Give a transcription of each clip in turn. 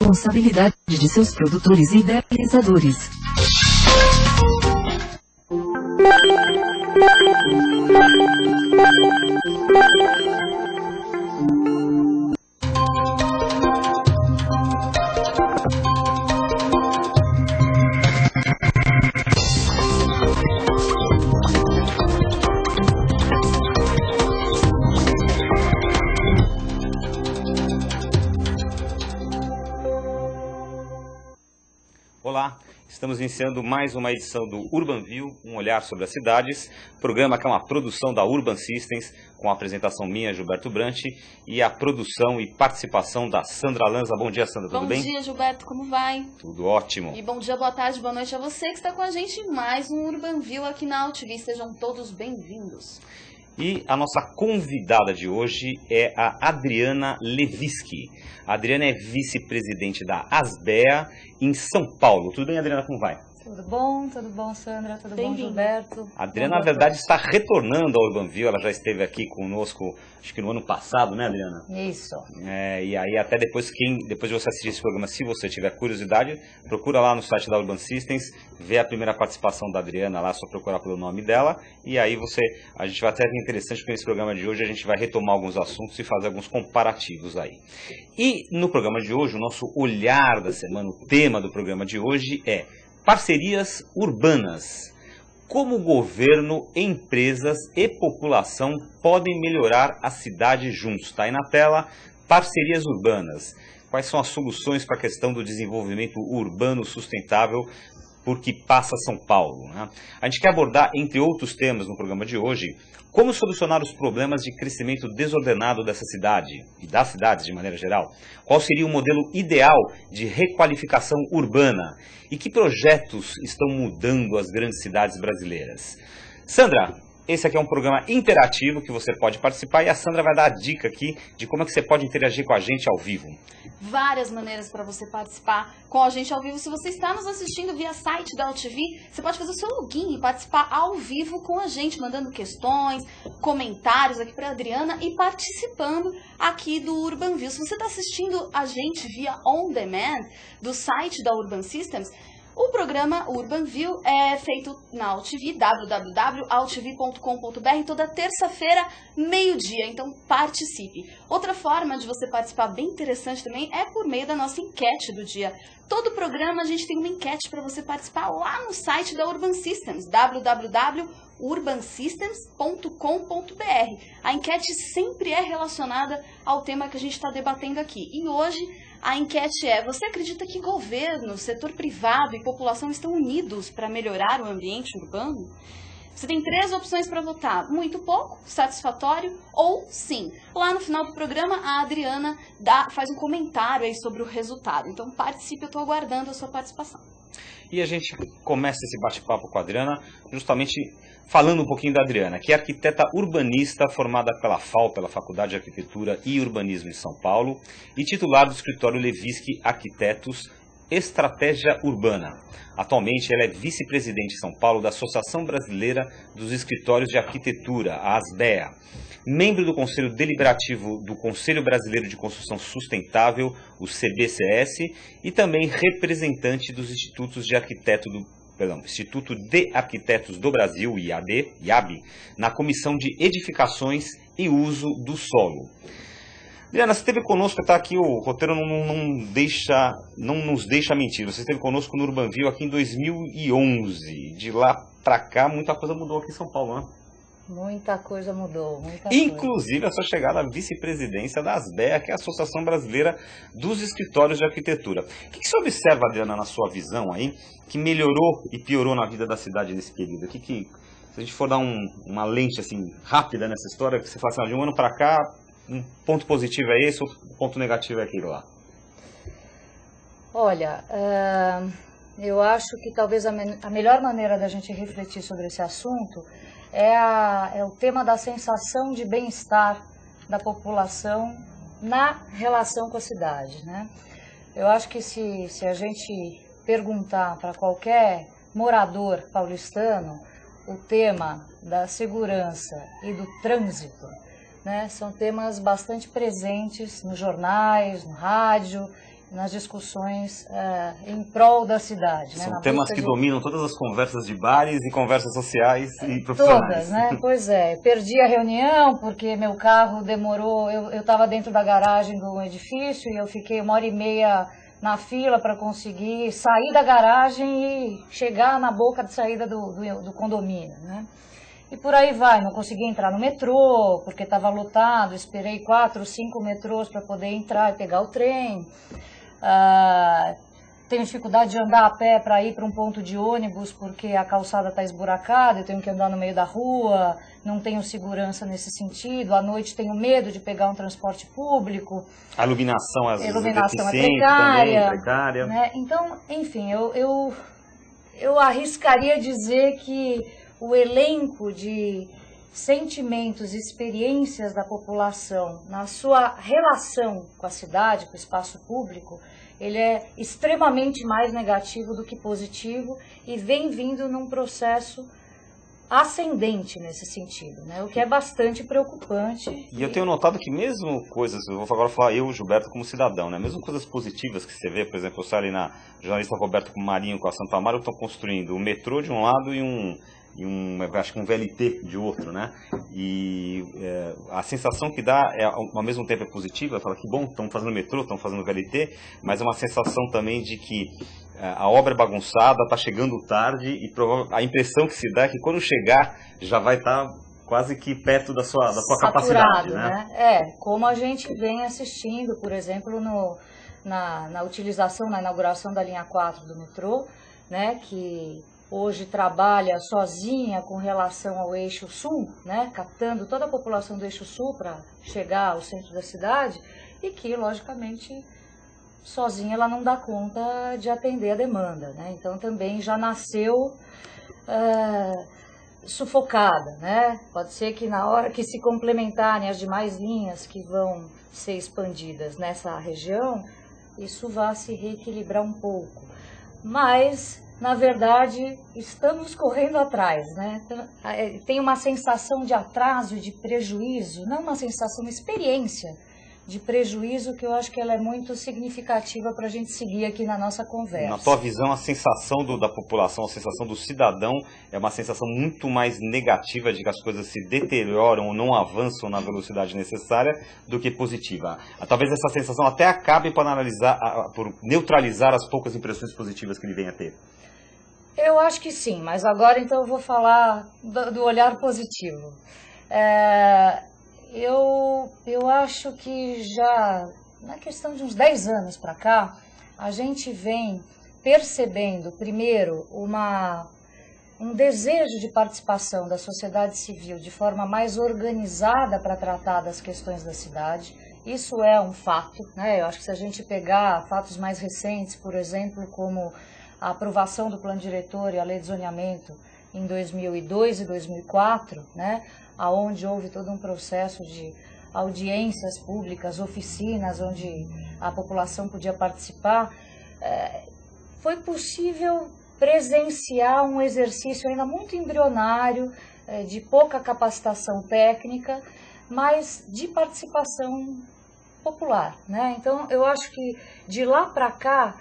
responsabilidade de seus produtores e idealizadores. Olá, estamos iniciando mais uma edição do Urban View, um olhar sobre as cidades, programa que é uma produção da Urban Systems, com a apresentação minha, Gilberto Brandt, e a produção e participação da Sandra Lanza. Bom dia, Sandra, tudo bem? Bom dia, Gilberto, como vai? Tudo ótimo. E bom dia, boa tarde, boa noite a você que está com a gente em mais um Urban View aqui na AltV. Sejam todos bem-vindos. E a nossa convidada de hoje é a Adriana Leviski. A Adriana é vice-presidente da ASBEA em São Paulo. Tudo bem, Adriana? Como vai? Tudo bom, Sandra? Tudo bom, Gilberto? A Adriana, na verdade, está retornando ao Urban View. Ela já esteve aqui conosco, acho que no ano passado, né, Adriana? Isso. E aí, até depois de você assistir esse programa, se você tiver curiosidade, procura lá no site da Urban Systems, vê a primeira participação da Adriana lá, só procurar pelo nome dela. E aí a gente vai até ver interessante, porque nesse programa de hoje a gente vai retomar alguns assuntos e fazer alguns comparativos aí. E no programa de hoje, o nosso olhar da semana, o tema do programa de hoje é parcerias urbanas. Como o governo, empresas e população podem melhorar a cidade juntos. Está aí na tela, parcerias urbanas. Quais são as soluções para a questão do desenvolvimento urbano sustentável por que passa São Paulo, né? A gente quer abordar, entre outros temas no programa de hoje, como solucionar os problemas de crescimento desordenado dessa cidade e das cidades de maneira geral. Qual seria o modelo ideal de requalificação urbana e que projetos estão mudando as grandes cidades brasileiras. Sandra, esse aqui é um programa interativo que você pode participar e a Sandra vai dar a dica aqui de como é que você pode interagir com a gente ao vivo. Várias maneiras para você participar com a gente ao vivo. Se você está nos assistindo via site da AltV, você pode fazer o seu login e participar ao vivo com a gente, mandando questões, comentários aqui para a Adriana e participando aqui do Urban View. Se você está assistindo a gente via On Demand do site da Urban Systems, o programa Urban View é feito na AltV, www.altv.com.br, toda terça-feira, meio-dia, então participe. Outra forma de você participar bem interessante também é por meio da nossa enquete do dia. Todo programa a gente tem uma enquete para você participar lá no site da Urban Systems, www.urbansystems.com.br. A enquete sempre é relacionada ao tema que a gente está debatendo aqui. E hoje a enquete é: você acredita que governo, setor privado e população estão unidos para melhorar o ambiente urbano? Você tem 3 opções para votar: muito pouco, satisfatório ou sim. Lá no final do programa, a Adriana faz um comentário aí sobre o resultado. Então participe, eu estou aguardando a sua participação. E a gente começa esse bate-papo com a Adriana justamente falando um pouquinho da Adriana, que é arquiteta urbanista formada pela FAU, pela Faculdade de Arquitetura e Urbanismo em São Paulo, e titular do escritório Leviski Arquitetos, Estratégia Urbana. Atualmente ela é vice-presidente em São Paulo da Associação Brasileira dos Escritórios de Arquitetura, a ASBEA, membro do Conselho Deliberativo do Conselho Brasileiro de Construção Sustentável, o CBCS, e também representante dos Instituto de Arquitetos do Brasil, IAB, na Comissão de Edificações e Uso do Solo. Adriana, você esteve conosco, está aqui, o roteiro não nos deixa mentir. Você esteve conosco no Urban View aqui em 2011. De lá para cá, muita coisa mudou aqui em São Paulo, né? Muita coisa mudou, Inclusive a sua chegada à vice-presidência da ASBEA, que é a Associação Brasileira dos Escritórios de Arquitetura. O que você observa, Adriana, na sua visão aí, que melhorou e piorou na vida da cidade nesse período? Se a gente for dar uma lente assim rápida nessa história, que você fala assim, de um ano para cá, um ponto positivo é esse, outro ponto negativo é aquele lá? Olha, eu acho que talvez a melhor maneira da gente refletir sobre esse assunto é o tema da sensação de bem-estar da população na relação com a cidade, né? Eu acho que se a gente perguntar para qualquer morador paulistano o tema da segurança e do trânsito, né, são temas bastante presentes nos jornais, no rádio nas discussões em prol da cidade. São né, temas que dominam todas as conversas de bares e conversas sociais e profissionais. Todas, né? Pois é. Perdi a reunião porque meu carro demorou, eu estava dentro da garagem do edifício e eu fiquei 1h30 na fila para conseguir sair da garagem e chegar na boca de saída do condomínio, né? E por aí vai, não consegui entrar no metrô, porque estava lotado, esperei 4 ou 5 metrôs para poder entrar e pegar o trem. Tenho dificuldade de andar a pé para ir para um ponto de ônibus, porque a calçada está esburacada, eu tenho que andar no meio da rua, não tenho segurança nesse sentido, à noite tenho medo de pegar um transporte público. A iluminação, às vezes, é precária. Também, precária. Né? Então, enfim, eu arriscaria dizer que o elenco de sentimentos e experiências da população na sua relação com a cidade, com o espaço público, ele é extremamente mais negativo do que positivo e vem vindo num processo ascendente nesse sentido, né? O que é bastante preocupante. E eu tenho notado que mesmo coisas, eu vou agora falar eu, Gilberto, como cidadão, né? Mesmo coisas positivas que você vê, por exemplo, eu saio ali na jornalista Roberto Marinho com a Santo Amaro, estão construindo um metrô de um lado e acho que um VLT de outro, né? E a sensação que dá, ao mesmo tempo é positiva, fala que bom, estão fazendo metrô, estão fazendo VLT, mas é uma sensação também de que a obra é bagunçada, está chegando tarde e a impressão que se dá é que quando chegar já vai estar quase que perto da sua capacidade, né? Como a gente vem assistindo, por exemplo, na utilização, na inauguração da linha 4 do metrô, né, que hoje trabalha sozinha com relação ao eixo sul, né, captando toda a população do eixo sul para chegar ao centro da cidade e que, logicamente, sozinha ela não dá conta de atender a demanda, né? Então também já nasceu sufocada, né? Pode ser que na hora que se complementarem as demais linhas que vão ser expandidas nessa região, isso vá se reequilibrar um pouco. Mas, na verdade, estamos correndo atrás, né? Tem uma sensação de atraso, de prejuízo, não uma sensação, uma experiência de prejuízo que eu acho que ela é muito significativa para a gente seguir aqui na nossa conversa. Na tua visão, a sensação da população, a sensação do cidadão é uma sensação muito mais negativa de que as coisas se deterioram ou não avançam na velocidade necessária do que positiva. Talvez essa sensação até acabe por neutralizar as poucas impressões positivas que ele vem a ter. Eu acho que sim, mas agora então eu vou falar do olhar positivo. Eu acho que já na questão de uns 10 anos para cá, a gente vem percebendo, primeiro, um desejo de participação da sociedade civil de forma mais organizada para tratar das questões da cidade. Isso é um fato, né? Eu acho que se a gente pegar fatos mais recentes, por exemplo, como a aprovação do plano diretor e a lei de zoneamento em 2002 e 2004, né, aonde houve todo um processo de audiências públicas, oficinas, onde a população podia participar, foi possível presenciar um exercício ainda muito embrionário, de pouca capacitação técnica, mas de participação popular, né? Então, eu acho que de lá para cá,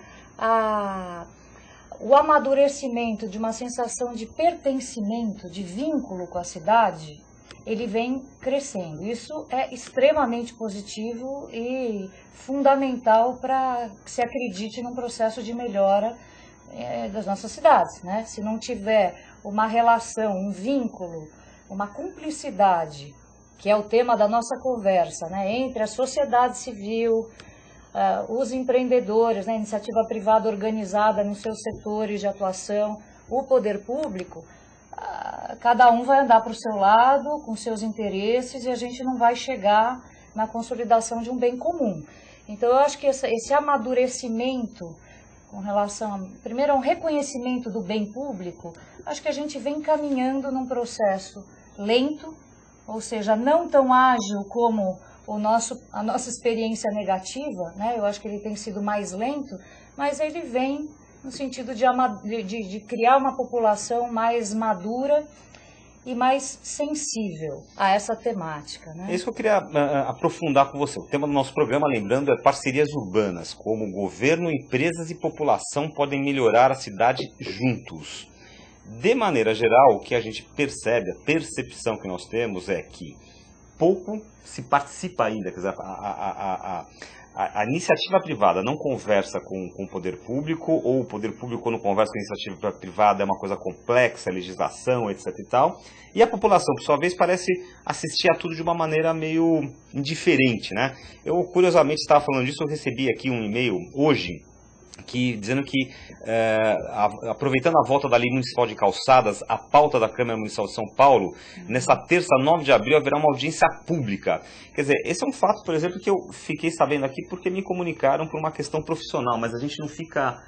o amadurecimento de uma sensação de pertencimento, de vínculo com a cidade, ele vem crescendo. Isso é extremamente positivo e fundamental para que se acredite num processo de melhora das nossas cidades, né? Se não tiver uma relação, um vínculo, uma cumplicidade, que é o tema da nossa conversa, né, entre a sociedade civil, os empreendedores, né, a iniciativa privada organizada nos seus setores de atuação, o poder público, cada um vai andar para o seu lado, com seus interesses, e a gente não vai chegar na consolidação de um bem comum. Então, eu acho que esse amadurecimento com relação, primeiro, a um reconhecimento do bem público, acho que a gente vem caminhando num processo lento, ou seja, não tão ágil como a nossa experiência negativa, né? Eu acho que ele tem sido mais lento, mas ele vem no sentido de criar uma população mais madura e mais sensível a essa temática, né? É isso que eu queria aprofundar com você. O tema do nosso programa, lembrando, é parcerias urbanas, como governo, empresas e população podem melhorar a cidade juntos. De maneira geral, o que a gente percebe, a percepção que nós temos é que pouco se participa ainda, quer dizer, a iniciativa privada não conversa com o poder público, ou o poder público, quando conversa com a iniciativa privada, é uma coisa complexa, legislação, etc. e tal. E a população, por sua vez, parece assistir a tudo de uma maneira meio indiferente, né? Eu, curiosamente, estava falando disso, eu recebi aqui um e-mail hoje, dizendo que, aproveitando a volta da Lei Municipal de Calçadas, a pauta da Câmara Municipal de São Paulo, nessa terça, 9 de abril, haverá uma audiência pública. Quer dizer, esse é um fato, por exemplo, que eu fiquei sabendo aqui porque me comunicaram por uma questão profissional, mas a gente não fica...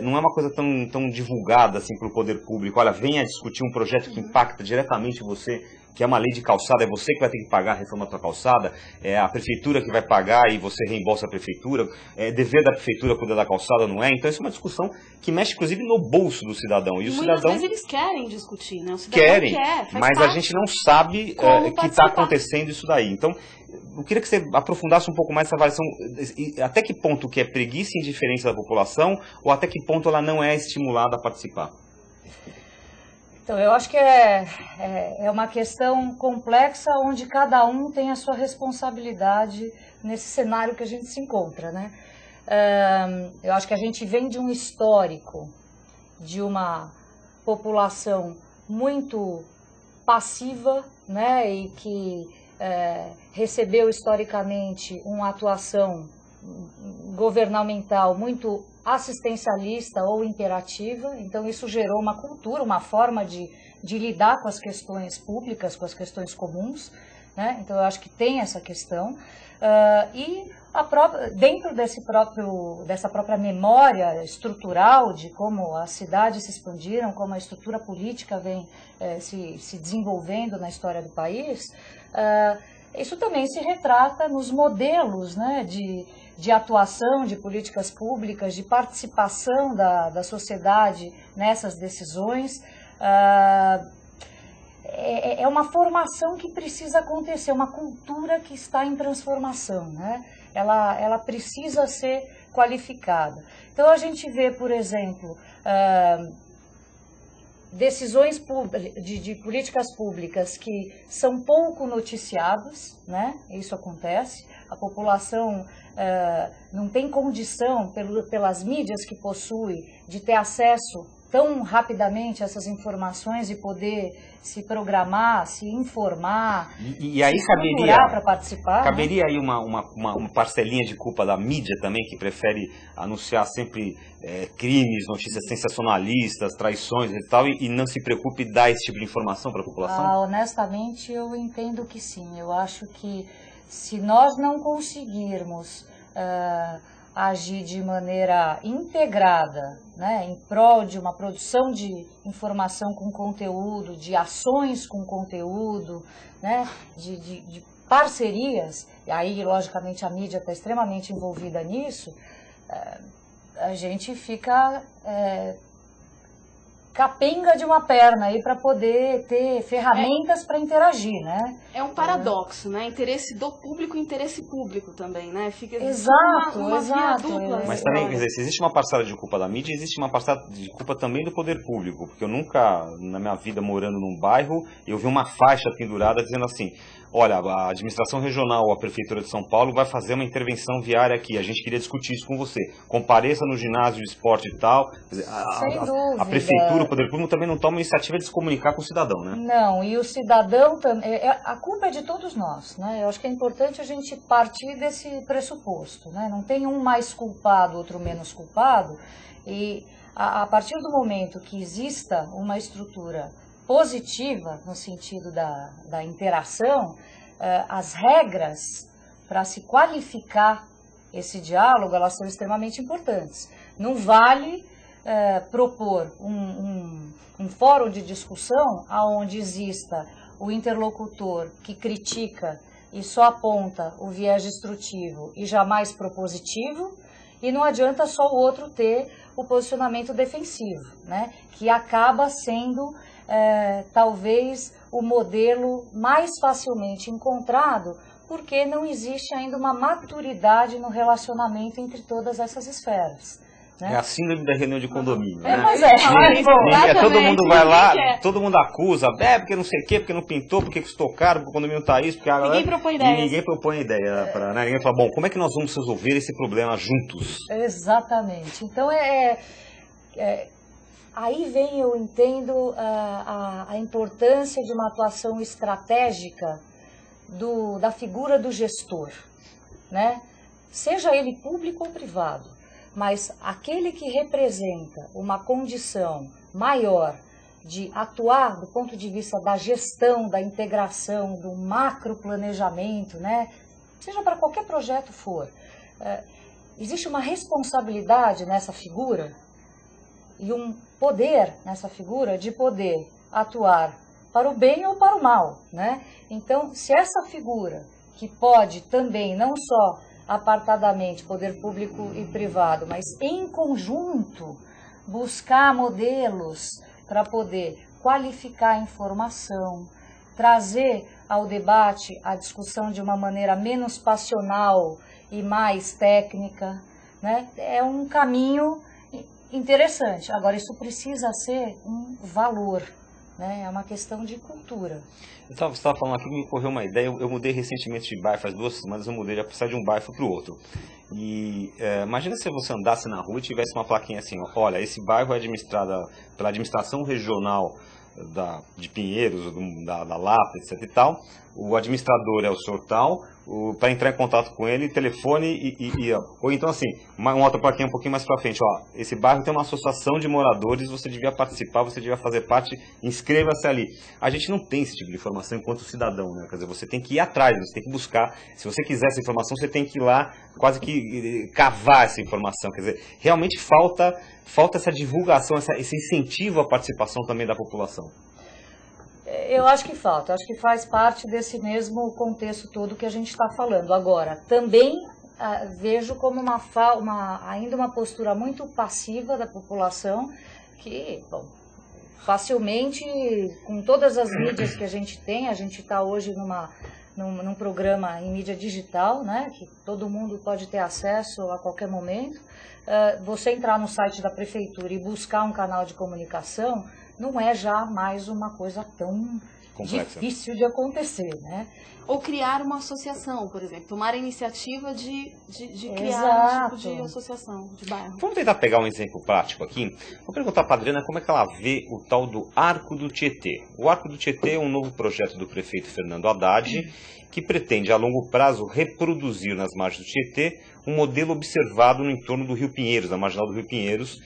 não é uma coisa tão divulgada assim para o poder público. Olha, venha discutir um projeto que impacta diretamente você, que é uma lei de calçada, é você que vai ter que pagar a reforma da sua calçada, é a prefeitura que vai pagar e você reembolsa a prefeitura, é dever da prefeitura cuidar da calçada, não é? Então isso é uma discussão que mexe inclusive no bolso do cidadão. E o muitas cidadão vezes eles querem discutir, né? O cidadão querem, quer, mas a gente não sabe que está acontecendo isso daí. Então, eu queria que você aprofundasse um pouco mais essa avaliação, até que ponto que é preguiça e indiferença da população, ou até que ponto ela não é estimulada a participar? Então, eu acho que é uma questão complexa, onde cada um tem a sua responsabilidade nesse cenário que a gente se encontra, né? Eu acho que a gente vem de um histórico de uma população muito passiva, né, e que recebeu historicamente uma atuação governamental muito assistencialista ou imperativa. Então isso gerou uma cultura, uma forma de lidar com as questões públicas, com as questões comuns, né? Então eu acho que tem essa questão, dentro dessa própria memória estrutural de como as cidades se expandiram, como a estrutura política vem se desenvolvendo na história do país, isso também se retrata nos modelos, né, de atuação de políticas públicas, de participação da sociedade nessas decisões. É uma formação que precisa acontecer, uma cultura que está em transformação, né? Ela precisa ser qualificada. Então a gente vê, por exemplo, decisões de políticas públicas que são pouco noticiadas, né? Isso acontece. A população não tem condição, pelas mídias que possui, de ter acesso tão rapidamente a essas informações e poder se programar, se informar, e aí para participar. Caberia, né, aí uma parcelinha de culpa da mídia também, que prefere anunciar sempre crimes, notícias sensacionalistas, traições e tal, e não se preocupe em dar esse tipo de informação para a população? Honestamente, eu entendo que sim. Eu acho que se nós não conseguirmos agir de maneira integrada, né, em prol de uma produção de informação com conteúdo, de ações com conteúdo, né, de parcerias, e aí, logicamente, a mídia está extremamente envolvida nisso, a gente fica capenga de uma perna aí para poder ter ferramentas para interagir, né? É um paradoxo, né? Interesse do público e interesse público também, né? Fica exato. via dupla. Mas também, quer dizer, se existe uma parcela de culpa da mídia, existe uma parcela de culpa também do poder público, porque eu nunca, na minha vida morando num bairro, eu vi uma faixa pendurada dizendo assim: olha, a administração regional ou a prefeitura de São Paulo vai fazer uma intervenção viária aqui, a gente queria discutir isso com você, compareça no ginásio de esporte e tal. Quer dizer, a prefeitura, o poder público também não toma a iniciativa de se comunicar com o cidadão, né? Não, e o cidadão também, a culpa é de todos nós, né? Eu acho que é importante a gente partir desse pressuposto, né? Não tem um mais culpado, outro menos culpado, e a partir do momento que exista uma estrutura positiva, no sentido da interação, as regras para se qualificar esse diálogo, elas são extremamente importantes. Não vale propor um fórum de discussão onde exista o interlocutor que critica e só aponta o viés destrutivo e jamais propositivo, e não adianta só o outro ter o posicionamento defensivo, né, que acaba sendo talvez o modelo mais facilmente encontrado, porque não existe ainda uma maturidade no relacionamento entre todas essas esferas. Né? É a síndrome da reunião de condomínio, né? Mas Todo mundo vai lá, todo mundo acusa, porque não sei o quê, porque não pintou, porque custou caro, porque o condomínio tá isso, porque ninguém propõe ideias. E ninguém propõe ideia, né? Ninguém fala, bom, como é que nós vamos resolver esse problema juntos? Exatamente. Então, aí vem, eu entendo, a importância de uma atuação estratégica da figura do gestor, né? Seja ele público ou privado. Mas aquele que representa uma condição maior de atuar do ponto de vista da gestão, da integração, do macroplanejamento, né? Seja para qualquer projeto for, existe uma responsabilidade nessa figura e um poder nessa figura de poder atuar para o bem ou para o mal, né? Então, se essa figura, que pode também não só apartadamente, poder público e privado, mas em conjunto buscar modelos para poder qualificar a informação, trazer ao debate a discussão de uma maneira menos passional e mais técnica, né? É um caminho interessante. Agora, isso precisa ser um valor, né? É uma questão de cultura. Você estava falando aqui, me ocorreu uma ideia. Eu mudei recentemente de bairro, faz 2 semanas eu mudei, já precisar de um bairro para o outro. E imagina se você andasse na rua e tivesse uma plaquinha assim, ó, olha, esse bairro é administrado pela administração regional de Pinheiros, da Lapa, etc e tal. O administrador é o senhor tal, para entrar em contato com ele, telefone ou então assim, uma outra plaquinha um pouquinho mais para frente, ó, esse bairro tem uma associação de moradores, você devia participar, você devia fazer parte, inscreva-se ali. A gente não tem esse tipo de informação enquanto cidadão, né? Quer dizer, você tem que ir atrás, você tem que buscar, se você quiser essa informação, você tem que ir lá, quase que cavar essa informação, quer dizer, realmente falta essa divulgação, esse incentivo à participação também da população. Eu acho que falta, acho que faz parte desse mesmo contexto todo que a gente está falando. Agora, também vejo como ainda uma postura muito passiva da população, que, bom, facilmente, com todas as mídias que a gente tem, a gente está hoje num programa em mídia digital, né, que todo mundo pode ter acesso a qualquer momento. Você entrar no site da prefeitura e buscar um canal de comunicação não é já mais uma coisa tão complexa, difícil de acontecer, né? Ou criar uma associação, por exemplo, tomar a iniciativa de criar um tipo de associação de bairro. Vamos tentar pegar um exemplo prático aqui. Vou perguntar para a Adriana como é que ela vê o tal do Arco do Tietê. O Arco do Tietê é um novo projeto do prefeito Fernando Haddad, que pretende a longo prazo reproduzir nas margens do Tietê um modelo observado no entorno do Rio Pinheiros, na marginal do Rio Pinheiros,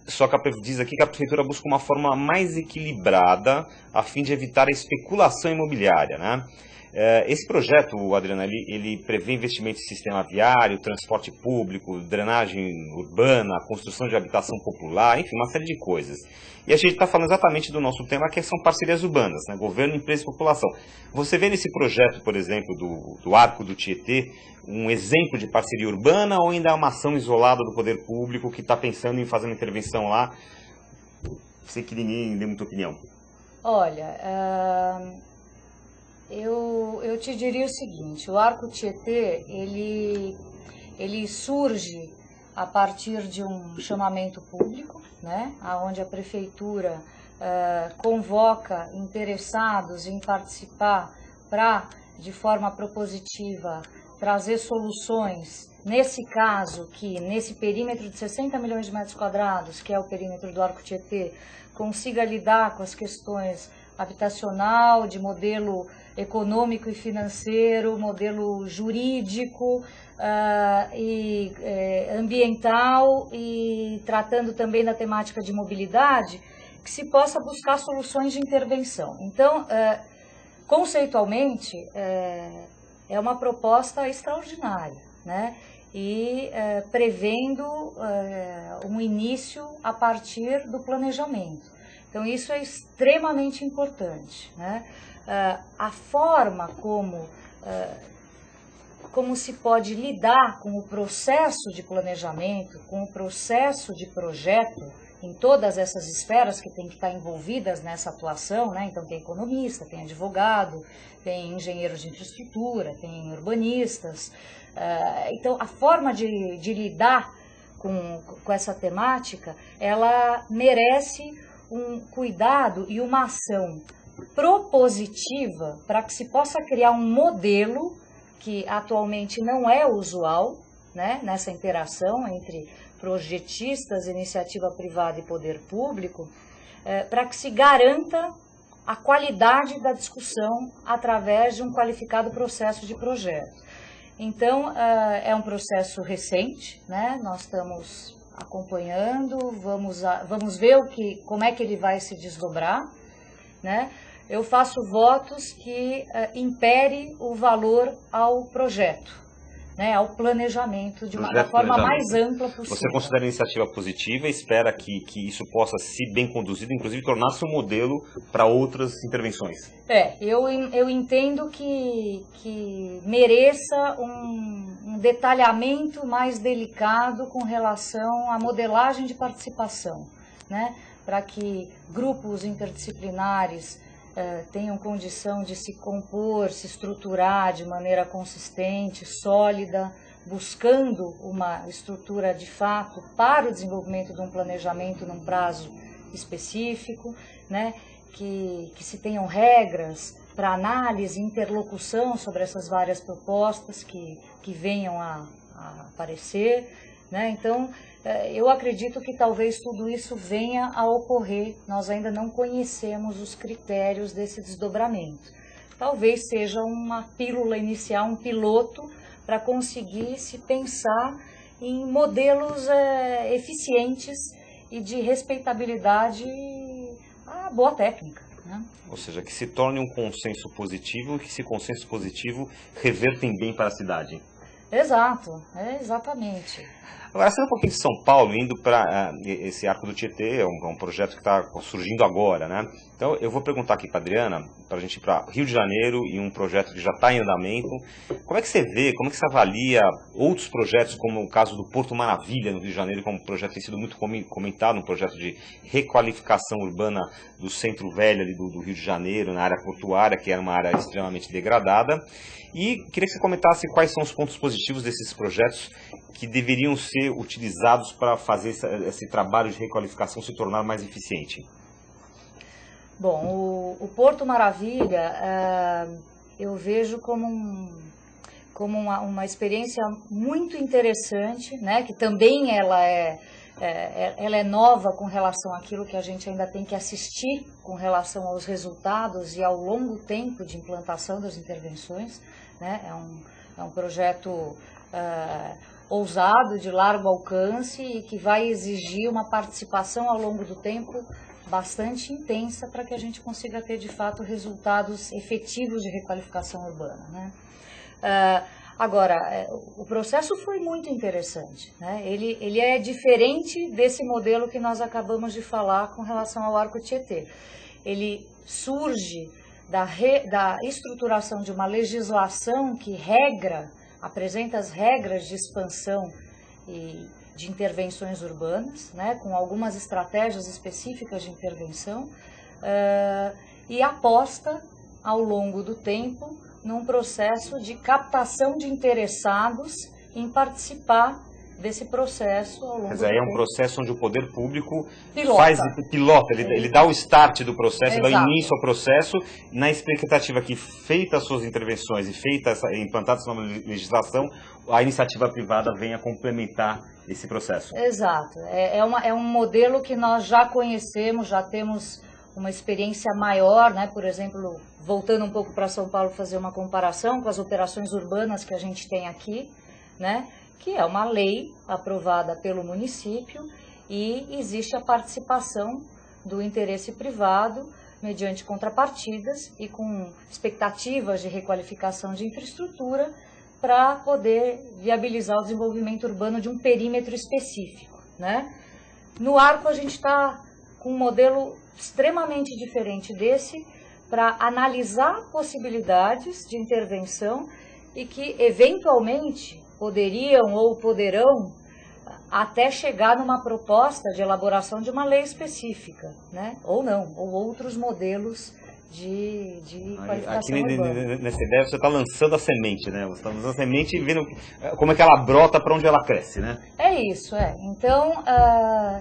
só que diz aqui que a prefeitura busca uma forma mais equilibrada a fim de evitar a especulação imobiliária, né? Esse projeto, Adriana, ele prevê investimento em sistema viário, transporte público, drenagem urbana, construção de habitação popular, enfim, uma série de coisas. E a gente está falando exatamente do nosso tema, que são parcerias urbanas, né? Governo, empresa e população. Você vê nesse projeto, por exemplo, do Arco do Tietê, um exemplo de parceria urbana ou ainda é uma ação isolada do poder público que está pensando em fazer uma intervenção lá, sem que ninguém dê muita opinião? Olha, eu te diria o seguinte, o Arco Tietê, ele surge a partir de um chamamento público, né, onde a prefeitura convoca interessados em participar para, de forma propositiva, trazer soluções, nesse caso, que nesse perímetro de 60 milhões de metros quadrados, que é o perímetro do Arco Tietê, consiga lidar com as questões habitacional, de modelo econômico e financeiro, modelo jurídico e ambiental, e tratando também da temática de mobilidade, que se possa buscar soluções de intervenção. Então, conceitualmente, é uma proposta extraordinária, né? E prevendo um início a partir do planejamento. Então, isso é extremamente importante, né? A forma como se pode lidar com o processo de planejamento, com o processo de projeto, em todas essas esferas que têm que estar envolvidas nessa atuação, né? Então tem economista, tem advogado, tem engenheiros de infraestrutura, tem urbanistas. Então a forma de lidar com essa temática, ela merece um cuidado e uma ação propositiva para que se possa criar um modelo que atualmente não é usual, né, nessa interação entre projetistas, iniciativa privada e poder público, para que se garanta a qualidade da discussão através de um qualificado processo de projeto. Então, é um processo recente, né? Nós estamos acompanhando, vamos ver como é que ele vai se desdobrar, né? Eu faço votos que impere o valor ao projeto, né, ao planejamento da forma mais ampla possível. Você considera a iniciativa positiva e espera que isso possa, se bem conduzido, inclusive tornar-se um modelo para outras intervenções? Eu entendo que mereça um detalhamento mais delicado com relação à modelagem de participação, né, para que grupos interdisciplinares tenham condição de se compor, se estruturar de maneira consistente, sólida, buscando uma estrutura de fato para o desenvolvimento de um planejamento num prazo específico, né? Que se tenham regras para análise e interlocução sobre essas várias propostas que venham a aparecer, né? Então, eu acredito que talvez tudo isso venha a ocorrer, nós ainda não conhecemos os critérios desse desdobramento. Talvez seja uma pílula inicial, um piloto, para conseguir se pensar em modelos eficientes e de respeitabilidade à boa técnica, né? Ou seja, que se torne um consenso positivo e que esse consenso positivo reverta em bem para a cidade. Exato, exatamente. Agora, saindo um pouquinho de São Paulo, indo para esse Arco do Tietê, é um projeto que está surgindo agora, né? Então, eu vou perguntar aqui para a Adriana, para a gente ir para Rio de Janeiro e um projeto que já está em andamento. Como é que você vê, como é que você avalia outros projetos, como o caso do Porto Maravilha, no Rio de Janeiro, que é um projeto que tem sido muito comentado, um projeto de requalificação urbana do centro velho ali do Rio de Janeiro, na área portuária, que era uma área extremamente degradada. E queria que você comentasse quais são os pontos positivos desses projetos que deveriam ser utilizados para fazer esse trabalho de requalificação se tornar mais eficiente. Bom, o Porto Maravilha eu vejo como uma experiência muito interessante, né, que também ela é nova com relação àquilo que a gente ainda tem que assistir com relação aos resultados e ao longo tempo de implantação das intervenções, né? É um projeto ousado, de largo alcance e que vai exigir uma participação ao longo do tempo bastante intensa para que a gente consiga ter de fato resultados efetivos de requalificação urbana, né? Agora, o processo foi muito interessante, né? Ele é diferente desse modelo que nós acabamos de falar com relação ao Arco Tietê. Ele surge da estruturação de uma legislação que apresenta as regras de expansão e de intervenções urbanas, né, com algumas estratégias específicas de intervenção, e aposta ao longo do tempo num processo de captação de interessados em participar desse processo ao longo do tempo. É um processo onde o poder público pilota, ele dá o start do processo, dá o Exato. início ao processo, na expectativa que, feitas as suas intervenções e implantada essa nova legislação, a iniciativa privada venha complementar esse processo. Exato. É um modelo que nós já conhecemos, já temos uma experiência maior, né? Por exemplo, voltando um pouco para São Paulo, fazer uma comparação com as operações urbanas que a gente tem aqui, né? Que é uma lei aprovada pelo município e existe a participação do interesse privado mediante contrapartidas e com expectativas de requalificação de infraestrutura para poder viabilizar o desenvolvimento urbano de um perímetro específico, né? No Arco a gente está com um modelo extremamente diferente desse para analisar possibilidades de intervenção e que eventualmente poderiam ou poderão até chegar numa proposta de elaboração de uma lei específica, né? Ou não, ou outros modelos de qualificação urbana. Nessa ideia você está lançando a semente, né? Você está lançando a semente e vendo como é que ela brota, para onde ela cresce, né? É isso, é. Então,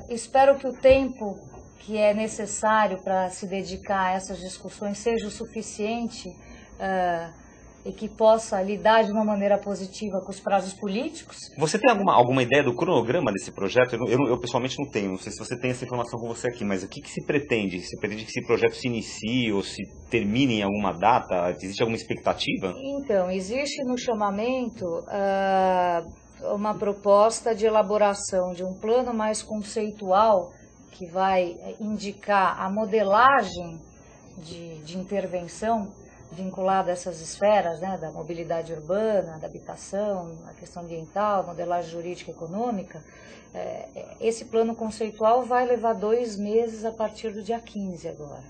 espero que o tempo que é necessário para se dedicar a essas discussões seja o suficiente e que possa lidar de uma maneira positiva com os prazos políticos. Você tem alguma ideia do cronograma desse projeto? Eu pessoalmente não tenho, não sei se você tem essa informação com você aqui, mas o que se pretende? Se pretende que esse projeto se inicie ou se termine em alguma data? Existe alguma expectativa? Então, existe no chamamento uma proposta de elaboração de um plano mais conceitual que vai indicar a modelagem de intervenção vinculada a essas esferas, né, da mobilidade urbana, da habitação, a questão ambiental, modelagem jurídica e econômica. Esse plano conceitual vai levar 2 meses a partir do dia 15 agora.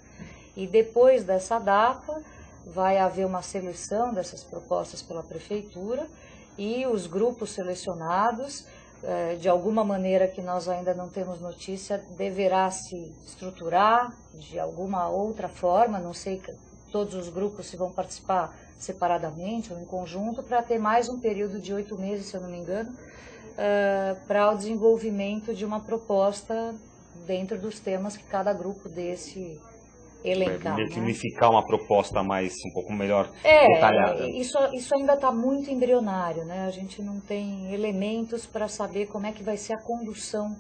E depois dessa data vai haver uma seleção dessas propostas pela prefeitura e os grupos selecionados, de alguma maneira que nós ainda não temos notícia, deverá se estruturar de alguma outra forma, não sei todos os grupos se vão participar separadamente ou em conjunto, para ter mais um período de 8 meses, se eu não me engano, para o desenvolvimento de uma proposta dentro dos temas que cada grupo desse elencar. Meio que unificar uma proposta um pouco melhor detalhada. Isso ainda está muito embrionário, né? A gente não tem elementos para saber como é que vai ser a condução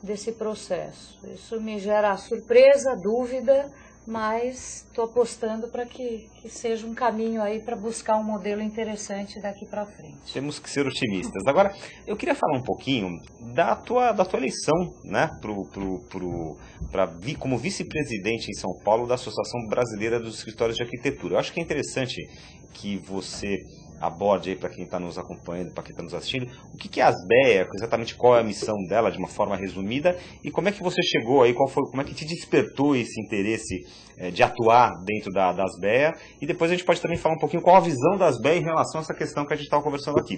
desse processo. Isso me gera surpresa, dúvida, mas estou apostando para que seja um caminho aí para buscar um modelo interessante daqui para frente. Temos que ser otimistas. Agora, eu queria falar um pouquinho da tua eleição, né, como vice-presidente em São Paulo da Associação Brasileira dos Escritórios de Arquitetura. Eu acho que é interessante que você aborde aí para quem está nos acompanhando, para quem está nos assistindo, o que é a ASBEA, exatamente qual é a missão dela, de uma forma resumida, e como é que você chegou aí, como é que te despertou esse interesse de atuar dentro da ASBEA, e depois a gente pode também falar um pouquinho qual a visão da ASBEA em relação a essa questão que a gente estava conversando aqui.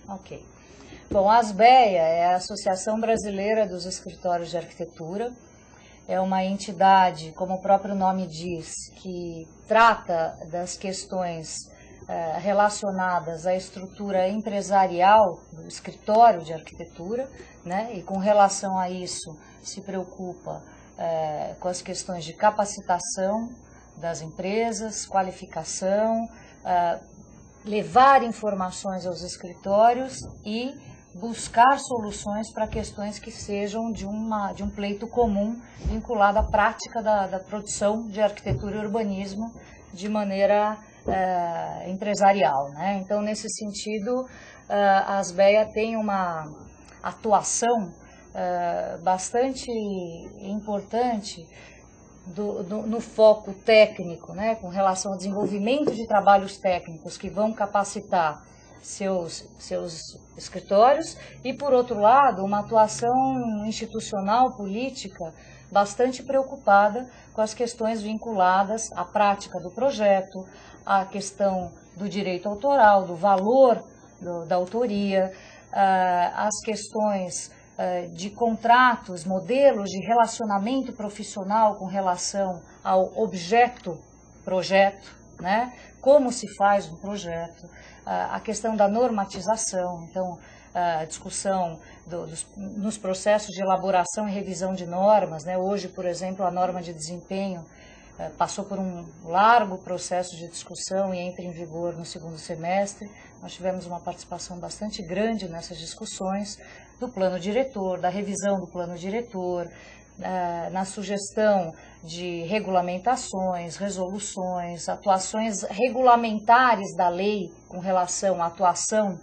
Ok. Bom, a ASBEA é a Associação Brasileira dos Escritórios de Arquitetura. É uma entidade, como o próprio nome diz, que trata das questões relacionadas à estrutura empresarial do escritório de arquitetura, né? E com relação a isso se preocupa com as questões de capacitação das empresas, qualificação, levar informações aos escritórios e buscar soluções para questões que sejam de um pleito comum vinculado à prática da produção de arquitetura e urbanismo de maneira empresarial, né? Então, nesse sentido, a ASBEA tem uma atuação bastante importante no foco técnico, né, com relação ao desenvolvimento de trabalhos técnicos que vão capacitar seus escritórios e, por outro lado, uma atuação institucional, política, bastante preocupada com as questões vinculadas à prática do projeto, à questão do direito autoral, do valor da autoria, as questões de contratos, modelos de relacionamento profissional com relação ao projeto, né? Como se faz um projeto, a questão da normatização, então a discussão nos processos de elaboração e revisão de normas, né? Hoje, por exemplo, a norma de desempenho passou por um largo processo de discussão e entra em vigor no 2º semestre. Nós tivemos uma participação bastante grande nessas discussões do plano diretor, da revisão do plano diretor, na sugestão de regulamentações, resoluções, atuações regulamentares da lei com relação à atuação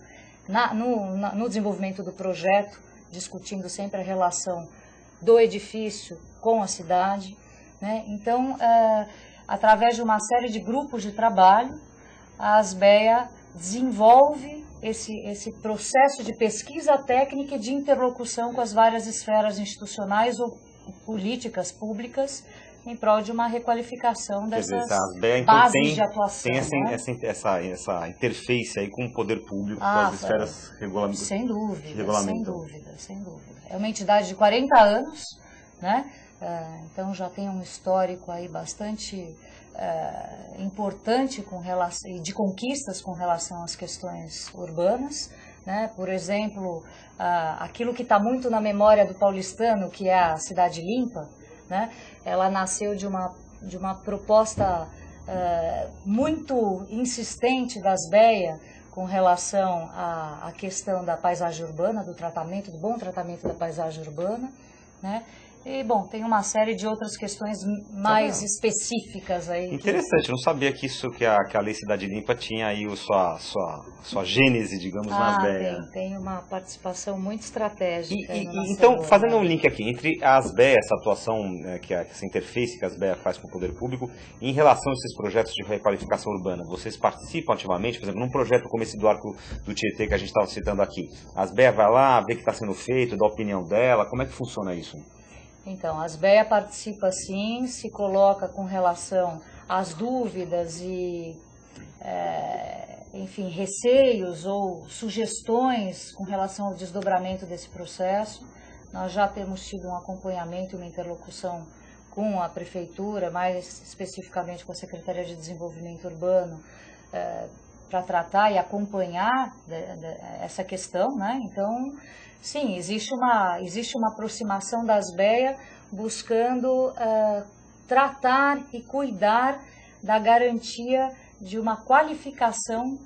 no desenvolvimento do projeto, discutindo sempre a relação do edifício com a cidade, né? Então, através de uma série de grupos de trabalho, a ASBEA desenvolve esse processo de pesquisa técnica e de interlocução com as várias esferas institucionais ou políticas públicas em prol de uma requalificação dessas então, bases de atuação. Tem né? essa interface aí com o poder público, com as esferas regulamentares. Sem dúvida, sem dúvida. É uma entidade de 40 anos, né? Então já tem um histórico aí bastante importante de conquistas com relação às questões urbanas. Né? Por exemplo, aquilo que está muito na memória do paulistano, que é a Cidade Limpa, né? Ela nasceu de uma proposta muito insistente das BEA com relação à questão da paisagem urbana, do bom tratamento da paisagem urbana, né? E, bom, tem uma série de outras questões mais específicas aí. Interessante, eu não sabia que a Lei Cidade Limpa tinha aí sua gênese, digamos, nas BEA. Tem uma participação muito estratégica. Então, fazendo um link aqui entre as BEA, essa atuação, essa interface que as BEA faz com o poder público, em relação a esses projetos de requalificação urbana, vocês participam ativamente, por exemplo, num projeto como esse do Arco do Tietê que a gente estava citando aqui, as BEA vai lá, vê o que está sendo feito, dá a opinião dela, como é que funciona isso? Então, as BEA participa sim, se coloca com relação às dúvidas e, enfim, receios ou sugestões com relação ao desdobramento desse processo. Nós já temos tido um acompanhamento e uma interlocução com a Prefeitura, mais especificamente com a Secretaria de Desenvolvimento Urbano, para tratar e acompanhar essa questão, né? Então, sim, existe uma aproximação das BEA buscando tratar e cuidar da garantia de uma qualificação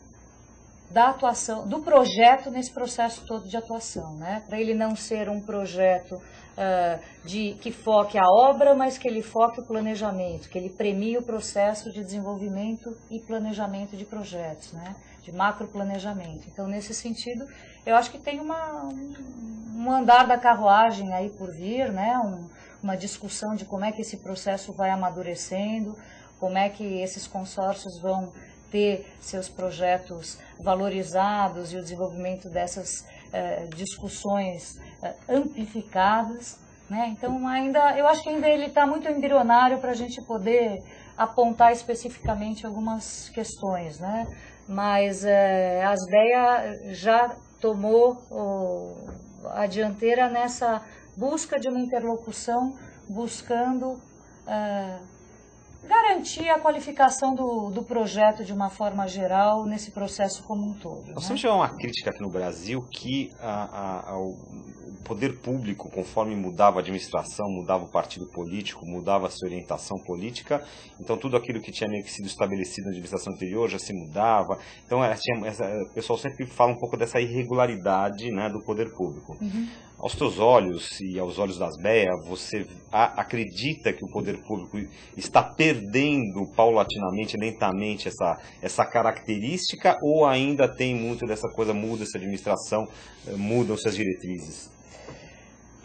da atuação, do projeto nesse processo todo de atuação, né? Para ele não ser um projeto que foque a obra, mas que ele foque o planejamento, que ele premie o processo de desenvolvimento e planejamento de projetos, né? De macroplanejamento. Então, nesse sentido, eu acho que tem um andar da carruagem aí por vir, né? Uma discussão de como é que esse processo vai amadurecendo, como é que esses consórcios vão ter seus projetos valorizados e o desenvolvimento dessas discussões amplificadas, né? Então, eu acho que ainda ele está muito embrionário para a gente poder apontar especificamente algumas questões, né? Mas a BEA já tomou a dianteira nessa busca de uma interlocução, buscando garantir a qualificação do projeto de uma forma geral nesse processo como um todo. Nós temos uma crítica aqui no Brasil que o poder público, conforme mudava a administração, mudava o partido político, mudava a sua orientação política, então tudo aquilo que tinha meio que sido estabelecido na administração anterior já se mudava. Então o pessoal sempre fala um pouco dessa irregularidade, né, do poder público. Uhum. Aos teus olhos e aos olhos das BEA, você acredita que o poder público está perdendo paulatinamente, lentamente essa característica, ou ainda tem muito dessa coisa, muda essa administração, mudam-se as diretrizes?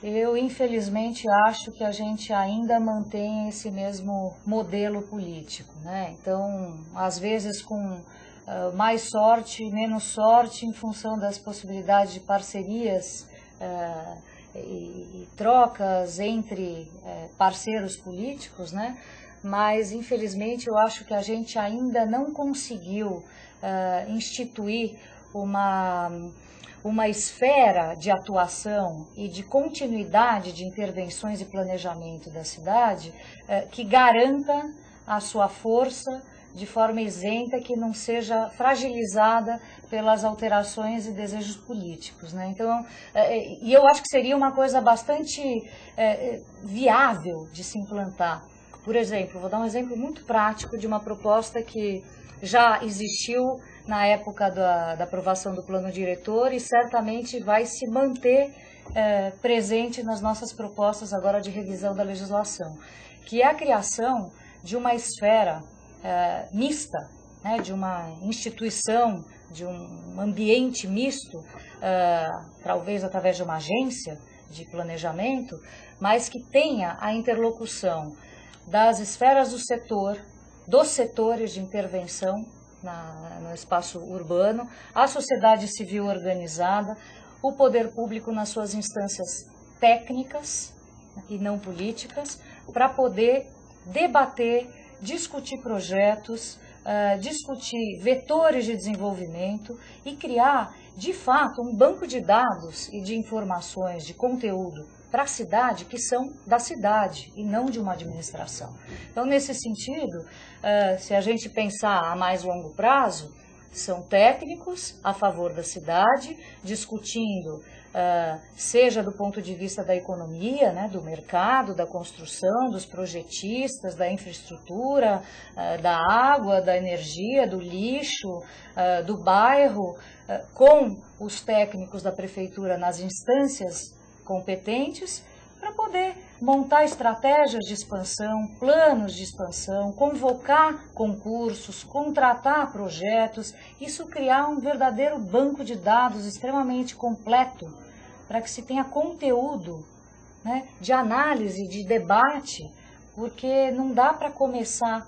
Eu, infelizmente, acho que a gente ainda mantém esse mesmo modelo político, né? Então, às vezes com mais sorte, menos sorte, em função das possibilidades de parcerias e trocas entre parceiros políticos, né? Mas, infelizmente, eu acho que a gente ainda não conseguiu instituir uma esfera de atuação e de continuidade de intervenções e planejamento da cidade que garanta a sua força de forma isenta, que não seja fragilizada pelas alterações e desejos políticos, né? Então, e eu acho que seria uma coisa bastante viável de se implantar. Por exemplo, vou dar um exemplo muito prático de uma proposta que já existiu na época da aprovação do plano diretor e certamente vai se manter presente nas nossas propostas agora de revisão da legislação, que é a criação de uma esfera mista, né, de uma instituição, de um ambiente misto, talvez através de uma agência de planejamento, mas que tenha a interlocução das esferas do setor, dos setores de intervenção no espaço urbano, a sociedade civil organizada, o poder público nas suas instâncias técnicas e não políticas, para poder debater, discutir projetos, discutir vetores de desenvolvimento e criar, de fato, um banco de dados e de informações, de conteúdo para a cidade que são da cidade e não de uma administração. Então, nesse sentido, se a gente pensar a mais longo prazo, são técnicos a favor da cidade, discutindo, seja do ponto de vista da economia, né, do mercado, da construção, dos projetistas, da infraestrutura, da água, da energia, do lixo, do bairro, com os técnicos da prefeitura nas instâncias competentes, para poder montar estratégias de expansão, planos de expansão, convocar concursos, contratar projetos, isso criar um verdadeiro banco de dados extremamente completo, para que se tenha conteúdo, né, de análise, de debate, porque não dá para começar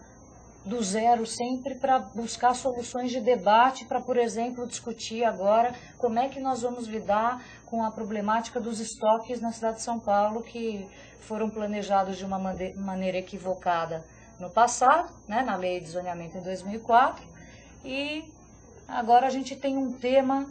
do zero sempre para buscar soluções de debate, para, por exemplo, discutir agora como é que nós vamos lidar com a problemática dos estoques na cidade de São Paulo, que foram planejados de uma maneira equivocada no passado, né, na lei de zoneamento em 2004, e agora a gente tem um tema,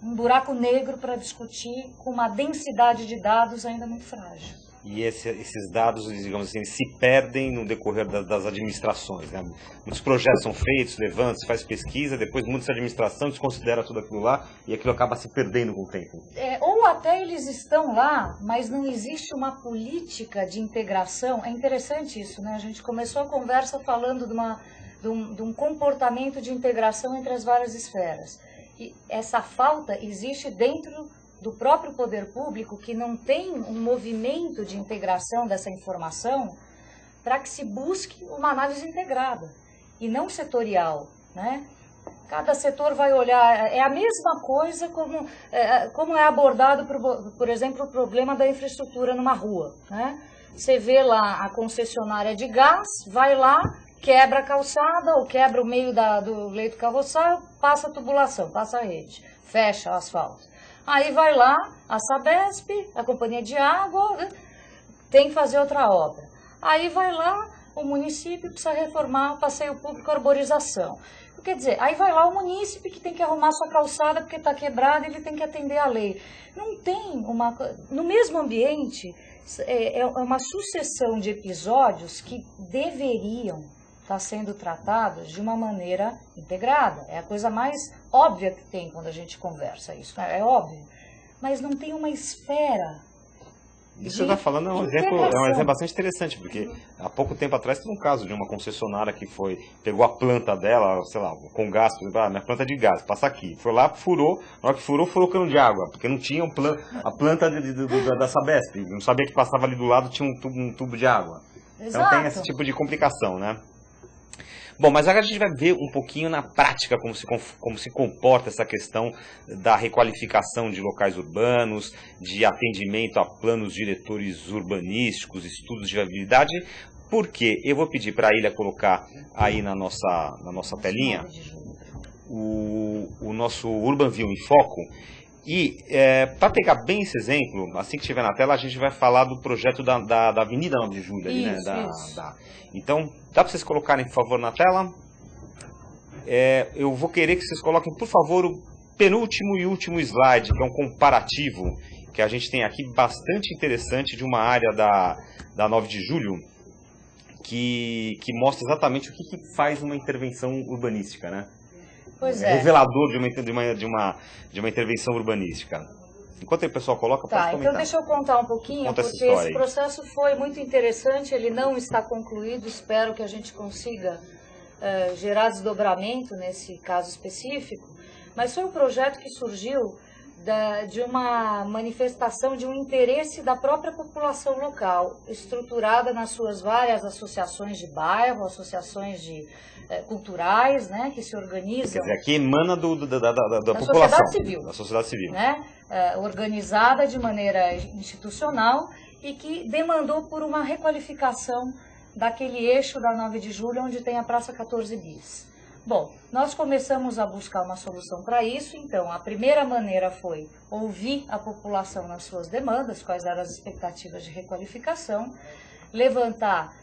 um buraco negro para discutir com uma densidade de dados ainda muito frágil. E esses dados, digamos assim, se perdem no decorrer das administrações, né? Muitos projetos são feitos, levanta, se faz pesquisa, depois muda essa administração, desconsidera tudo aquilo lá e aquilo acaba se perdendo com o tempo. Ou até eles estão lá, mas não existe uma política de integração. É interessante isso, né? A gente começou a conversa falando de um comportamento de integração entre as várias esferas. E essa falta existe dentro do próprio poder público, que não tem um movimento de integração dessa informação para que se busque uma análise integrada e não setorial, né? Cada setor vai olhar, é a mesma coisa como é abordado, por exemplo, o problema da infraestrutura numa rua, né? Você vê lá a concessionária de gás, vai lá, quebra a calçada ou quebra o meio do leito carroçário, passa a tubulação, passa a rede, fecha o asfalto. Aí vai lá a Sabesp, a Companhia de Água, tem que fazer outra obra. Aí vai lá o município, precisa reformar o passeio público, arborização. Quer dizer, aí vai lá o munícipe que tem que arrumar sua calçada porque está quebrada e ele tem que atender a lei. Não tem uma... No mesmo ambiente, é uma sucessão de episódios que deveriam estar sendo tratados de uma maneira integrada. É a coisa mais óbvia que tem quando a gente conversa isso, né? É óbvio. Mas não tem uma esfera. Isso que você está falando é um exemplo bastante interessante, porque há pouco tempo atrás teve um caso de uma concessionária que pegou a planta dela, sei lá, com gás, minha planta de gás, passa aqui. Foi lá, furou, na hora que furou o cano de água, porque não tinha a planta da Sabesp, não sabia que passava ali do lado, tinha um tubo de água. Exato. Então tem esse tipo de complicação, né? Bom, mas agora a gente vai ver um pouquinho na prática como se comporta essa questão da requalificação de locais urbanos, de atendimento a planos diretores urbanísticos, estudos de viabilidade, porque eu vou pedir para a Ilha colocar aí na nossa telinha o nosso UrbanView em Foco. E para pegar bem esse exemplo, assim que estiver na tela, a gente vai falar do projeto da Avenida 9 de Julho. Ali, isso, né? Isso. Então, dá para vocês colocarem, por favor, na tela? Eu vou querer que vocês coloquem, por favor, o penúltimo e último slide, que é um comparativo que a gente tem aqui bastante interessante de uma área da 9 de Julho, que mostra exatamente o que faz uma intervenção urbanística, né? Pois é. Revelador de uma intervenção urbanística. Enquanto o pessoal coloca, pode comentar. Então deixa eu contar um pouquinho, Conta porque esse processo foi muito interessante, ele não está concluído, espero que a gente consiga gerar desdobramento nesse caso específico, mas foi um projeto que surgiu de uma manifestação de um interesse da própria população local, estruturada nas suas várias associações de bairro, associações culturais, né, que se organizam. Quer dizer, aqui emana da população. Sociedade civil. Da sociedade civil. Né, organizada de maneira institucional e que demandou por uma requalificação daquele eixo da 9 de Julho, onde tem a Praça 14 Bis. Bom, nós começamos a buscar uma solução para isso, então a primeira maneira foi ouvir a população nas suas demandas, quais eram as expectativas de requalificação. levantar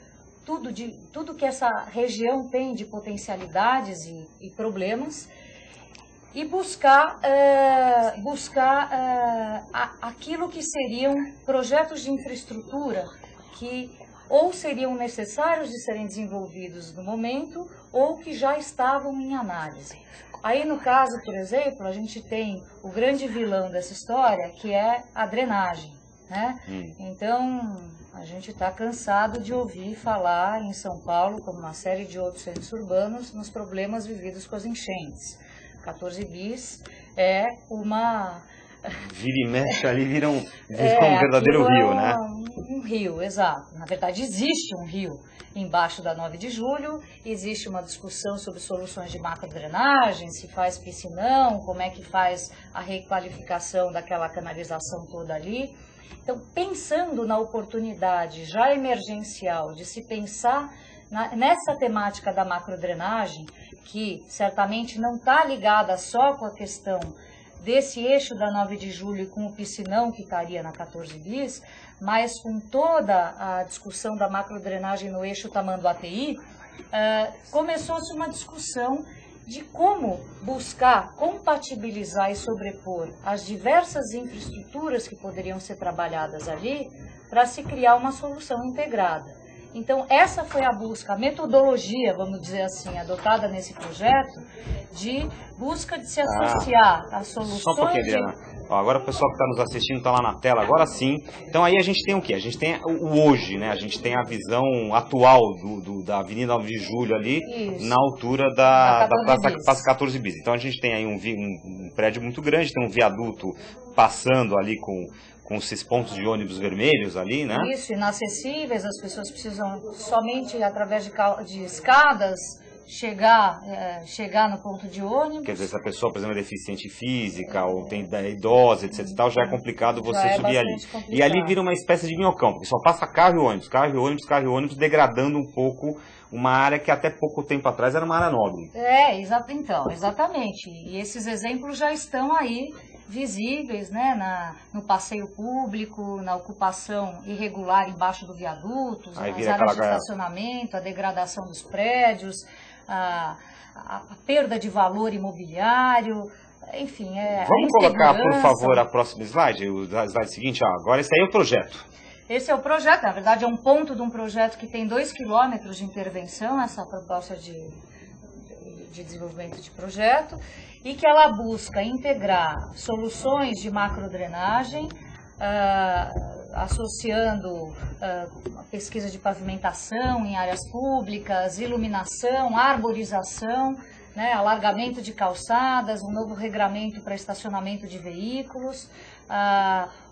tudo que essa região tem de potencialidades e problemas, e buscar aquilo que seriam projetos de infraestrutura que ou seriam necessários de serem desenvolvidos no momento, ou que já estavam em análise. Aí, no caso, por exemplo, a gente tem o grande vilão dessa história, que é a drenagem, né? Então, a gente está cansado de ouvir falar em São Paulo, como uma série de outros centros urbanos, nos problemas vividos com as enchentes. 14 bis é uma... Vira e mexe ali, vira um verdadeiro rio, né? Um rio, exato. Na verdade, existe um rio embaixo da 9 de julho, existe uma discussão sobre soluções de macrodrenagem, se faz piscinão, como é que faz a requalificação daquela canalização toda ali. Então, pensando na oportunidade já emergencial de se pensar nessa temática da macrodrenagem, que certamente não está ligada só com a questão desse eixo da 9 de julho e com o piscinão que estaria na 14 bis, mas com toda a discussão da macrodrenagem no eixo Tamanduateí, começou-se uma discussão de como buscar compatibilizar e sobrepor as diversas infraestruturas que poderiam ser trabalhadas ali para se criar uma solução integrada. Então, essa foi a busca, a metodologia, vamos dizer assim, adotada nesse projeto, de busca de se associar às soluções... Só um pouquinho, Adriana. Agora o pessoal que está nos assistindo está lá na tela, agora sim. Então aí a gente tem o quê? A gente tem o hoje, né? A gente tem a visão atual da Avenida 9 de Julho ali, Isso. na altura da Praça 14 bis. Então a gente tem aí um prédio muito grande, tem um viaduto passando ali com esses pontos de ônibus vermelhos ali, né? Isso, inacessíveis, as pessoas precisam somente através de escadas chegar no ponto de ônibus. Quer dizer, se a pessoa, por exemplo, é deficiente física ou tem idosa, etc e tal, já é complicado você subir ali. Complicado. E ali vira uma espécie de minhocão, porque só passa carro e ônibus, carro e ônibus, carro e ônibus, degradando um pouco uma área que até pouco tempo atrás era uma área nobre. Então, exatamente. E esses exemplos já estão aí visíveis, né, no passeio público, na ocupação irregular embaixo do viaduto, nas áreas de estacionamento, a degradação dos prédios, a perda de valor imobiliário, enfim. Vamos colocar, por favor, a próxima slide, o slide seguinte. Agora esse aí é o projeto. Esse é o projeto, na verdade é um ponto de um projeto que tem 2 quilômetros de intervenção, essa proposta de desenvolvimento de projeto, e que ela busca integrar soluções de macrodrenagem, associando a pesquisa de pavimentação em áreas públicas, iluminação, arborização, né, alargamento de calçadas, um novo regramento para estacionamento de veículos,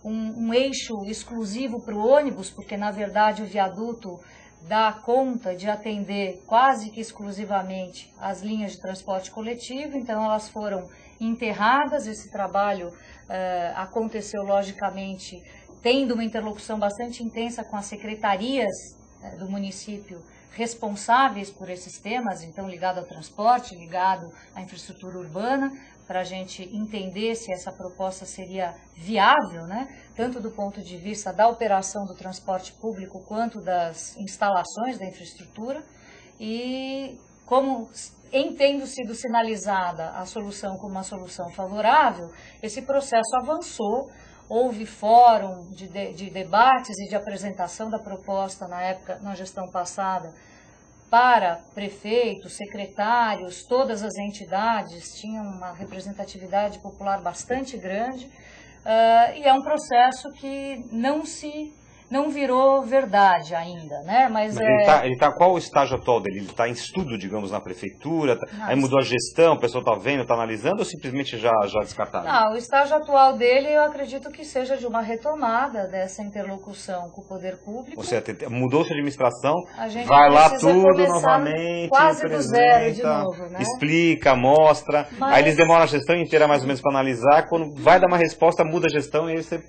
um eixo exclusivo para o ônibus, porque na verdade o viaduto dá conta de atender quase que exclusivamente as linhas de transporte coletivo, então elas foram enterradas. Esse trabalho aconteceu logicamente tendo uma interlocução bastante intensa com as secretarias do município responsáveis por esses temas, então ligado ao transporte, ligado à infraestrutura urbana, para a gente entender se essa proposta seria viável, né? Tanto do ponto de vista da operação do transporte público quanto das instalações da infraestrutura. E como tendo sido sinalizada a solução como uma solução favorável, esse processo avançou. Houve fórum de debates e de apresentação da proposta na época, na gestão passada, para prefeitos, secretários, todas as entidades tinham uma representatividade popular bastante grande, e é um processo que não virou verdade ainda, né? Mas qual o estágio atual dele? Ele está em estudo, digamos, na prefeitura? Aí mudou a gestão, o pessoal está vendo, está analisando, ou simplesmente já descartaram? Não, o estágio atual dele eu acredito que seja de uma retomada dessa interlocução com o poder público. Ou seja, mudou-se a administração, vai lá tudo novamente, quase do zero de novo, né? Explica, mostra, aí eles demoram a gestão inteira mais ou menos para analisar, quando vai dar uma resposta, muda a gestão e aí você...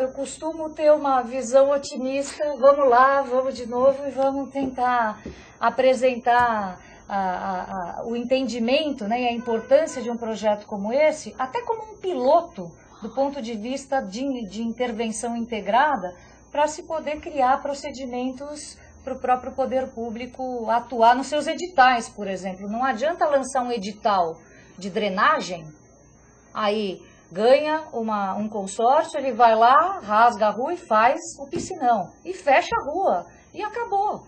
Eu costumo ter uma visão otimista. Vamos lá, vamos de novo e vamos tentar apresentar o entendimento, né, e a importância de um projeto como esse, até como um piloto do ponto de vista de intervenção integrada, para se poder criar procedimentos para o próprio poder público atuar nos seus editais, por exemplo. Não adianta lançar um edital de drenagem, aí ganha um consórcio, ele vai lá, rasga a rua e faz o piscinão, e fecha a rua, e acabou.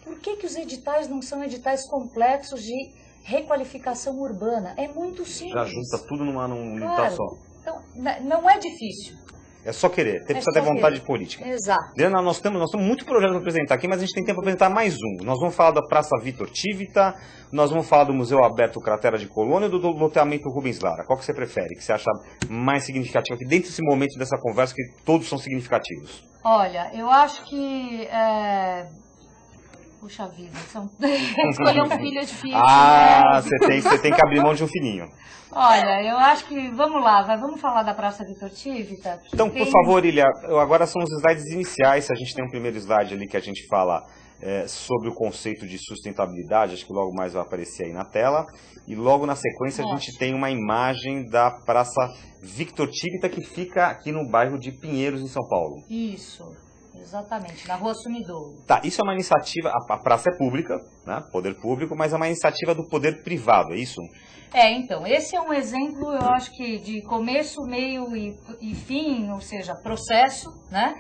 Por que os editais não são editais complexos de requalificação urbana? É muito simples. Já junta tudo num edital só. Então, não é difícil. É só querer, precisa ter vontade política. Exato. Adriana, nós temos muito projeto para apresentar aqui, mas a gente tem tempo para apresentar mais um. Nós vamos falar da Praça Vitor Tivita, nós vamos falar do Museu Aberto Cratera de Colônia e do loteamento Rubens Lara. Qual que você prefere, que você acha mais significativo aqui dentro desse momento dessa conversa, que todos são significativos? Olha, eu acho que... Puxa vida, escolher um filho é difícil. Ah, né? Você tem que abrir mão de um filhinho. Olha, eu acho que, vamos lá, vamos falar da Praça Vitor Tivita. Então, por favor, Ilha, agora são os slides iniciais, a gente tem um primeiro slide ali que a gente fala sobre o conceito de sustentabilidade, acho que logo mais vai aparecer aí na tela, e logo na sequência a gente tem uma imagem da Praça Vitor Tivita, que fica aqui no bairro de Pinheiros, em São Paulo. Isso. Exatamente, na Rua Sumidouro. Tá, isso é uma iniciativa, a praça é pública, né, poder público, mas é uma iniciativa do poder privado, é isso? Então, esse é um exemplo, eu acho que de começo, meio e fim, ou seja, processo, né,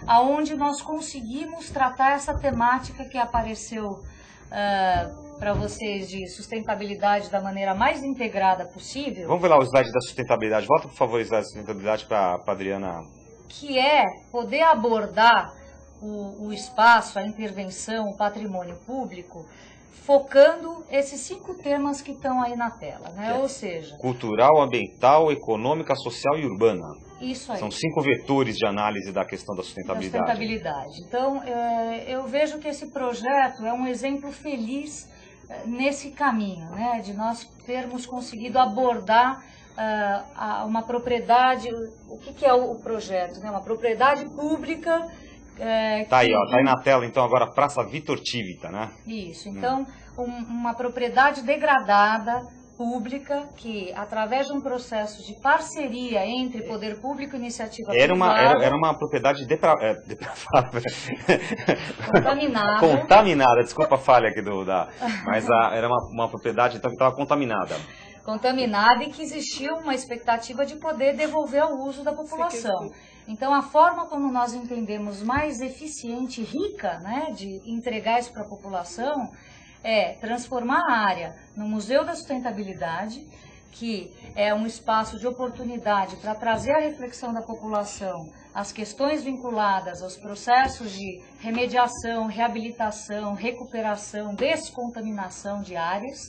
aonde nós conseguimos tratar essa temática que apareceu para vocês de sustentabilidade da maneira mais integrada possível. Vamos ver lá o slide da sustentabilidade, volta por favor o slide da sustentabilidade para a Adriana... Que é poder abordar o espaço, a intervenção, o patrimônio público, focando esses 5 temas que estão aí na tela, né? Ou seja... Cultural, ambiental, econômica, social e urbana. Isso aí. São 5 vetores de análise da questão da sustentabilidade. Então, eu vejo que esse projeto é um exemplo feliz nesse caminho, né? De nós termos conseguido abordar uma propriedade. O que é o projeto? Né? Uma propriedade pública. Tá aí, ó, tá aí na tela, então, agora Praça Vitor Tivita, né? Isso, então, uma propriedade degradada, pública, que através de um processo de parceria entre poder público e iniciativa privada... Era uma propriedade contaminada. Contaminada, desculpa a falha aqui mas era uma propriedade então, que estava contaminada. Contaminada e que existia uma expectativa de poder devolver ao uso da população. Então, a forma como nós entendemos mais eficiente e rica, né, de entregar isso para a população é transformar a área no Museu da Sustentabilidade, que é um espaço de oportunidade para trazer a reflexão da população, as questões vinculadas aos processos de remediação, reabilitação, recuperação, descontaminação de áreas,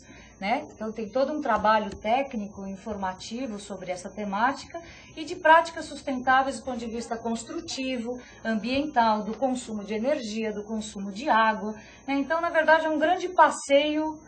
né? Então tem todo um trabalho técnico, informativo sobre essa temática e de práticas sustentáveis do ponto de vista construtivo, ambiental, do consumo de energia, do consumo de água, né? Então, na verdade, é um grande passeio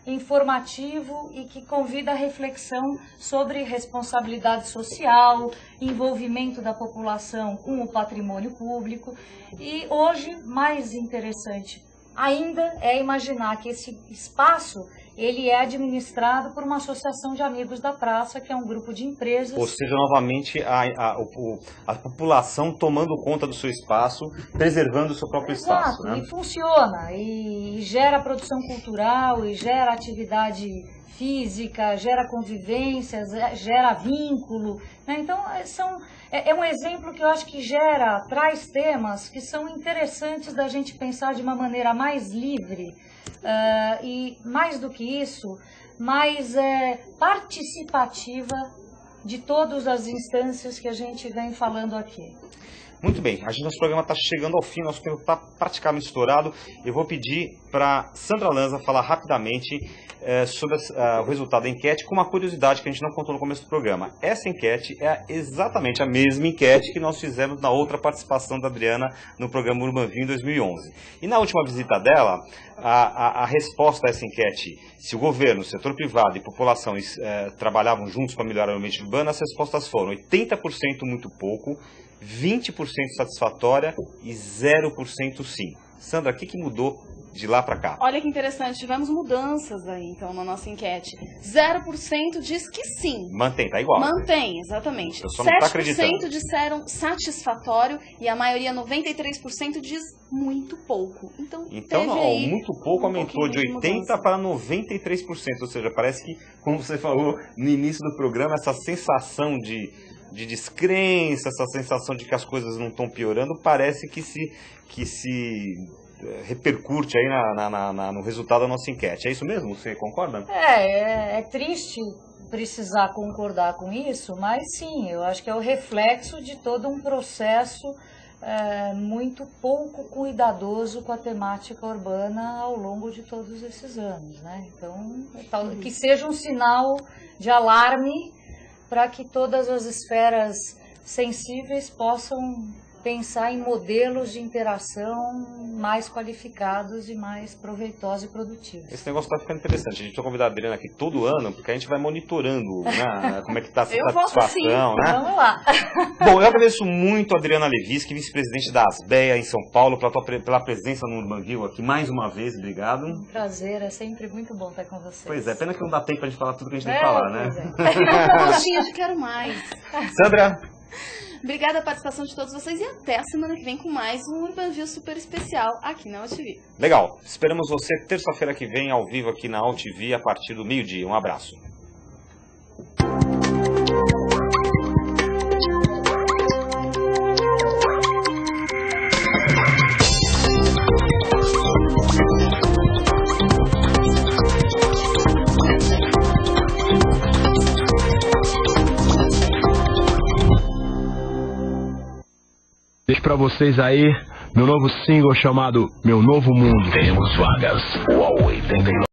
informativo e que convida a reflexão sobre responsabilidade social, envolvimento da população com o patrimônio público. E hoje, mais interessante ainda é imaginar que esse espaço ele é administrado por uma associação de amigos da praça, que é um grupo de empresas. Ou seja, novamente, a população tomando conta do seu espaço, preservando o seu próprio espaço. Né? E funciona, e gera produção cultural, e gera atividade física, gera convivência, gera vínculo. Né? Então, é um exemplo que eu acho que traz temas que são interessantes da gente pensar de uma maneira mais livre, e mais do que isso, mais participativa de todas as instâncias que a gente vem falando aqui. Muito bem, nosso programa está chegando ao fim, nosso tempo está praticamente estourado. Eu vou pedir para Sandra Lanza falar rapidamente sobre o resultado da enquete, com uma curiosidade que a gente não contou no começo do programa. Essa enquete é exatamente a mesma enquete que nós fizemos na outra participação da Adriana no programa Urbanville em 2011. E na última visita dela, a resposta a essa enquete, se o governo, o setor privado e a população trabalhavam juntos para melhorar o ambiente urbano, as respostas foram 80% muito pouco, 20% satisfatória e 0% sim. Sandra, o que mudou de lá para cá? Olha que interessante, tivemos mudanças aí, então, na nossa enquete. 0% diz que sim. Mantém, tá igual. Mantém, exatamente. Eu só não tô 7% acreditando. disseram satisfatório e a maioria, 93%, diz muito pouco. Então teve não, aí muito pouco aumentou de 80% para 93%, ou seja, parece que, como você falou no início do programa, essa sensação de descrença, essa sensação de que as coisas não estão piorando, parece que se repercute aí no resultado da nossa enquete. É isso mesmo? Você concorda? É triste precisar concordar com isso, mas sim, eu acho que é o reflexo de todo um processo muito pouco cuidadoso com a temática urbana ao longo de todos esses anos, né? Então, que seja um sinal de alarme para que todas as esferas sensíveis possam pensar em modelos de interação mais qualificados e mais proveitosos e produtivos. Esse negócio está ficando interessante. A gente vai convidar a Adriana aqui todo ano, porque a gente vai monitorando, né, como é que está essa satisfação, né? Vamos lá. Bom, eu agradeço muito a Adriana Levinsky, vice-presidente da Asbeia em São Paulo, pela presença no Urban View aqui mais uma vez. Obrigado. Um prazer, é sempre muito bom estar com vocês. Pois é, pena que não dá tempo para a gente falar tudo que a gente tem que falar, né? Um gostinho de quero mais. Sandra? Obrigada pela participação de todos vocês e até a semana que vem com mais um Urban View super especial aqui na UlTV. Legal. Esperamos você terça-feira que vem ao vivo aqui na UlTV a partir do meio-dia. Um abraço. Deixo pra vocês aí meu novo single chamado Meu Novo Mundo. Temos vagas. UOL 89.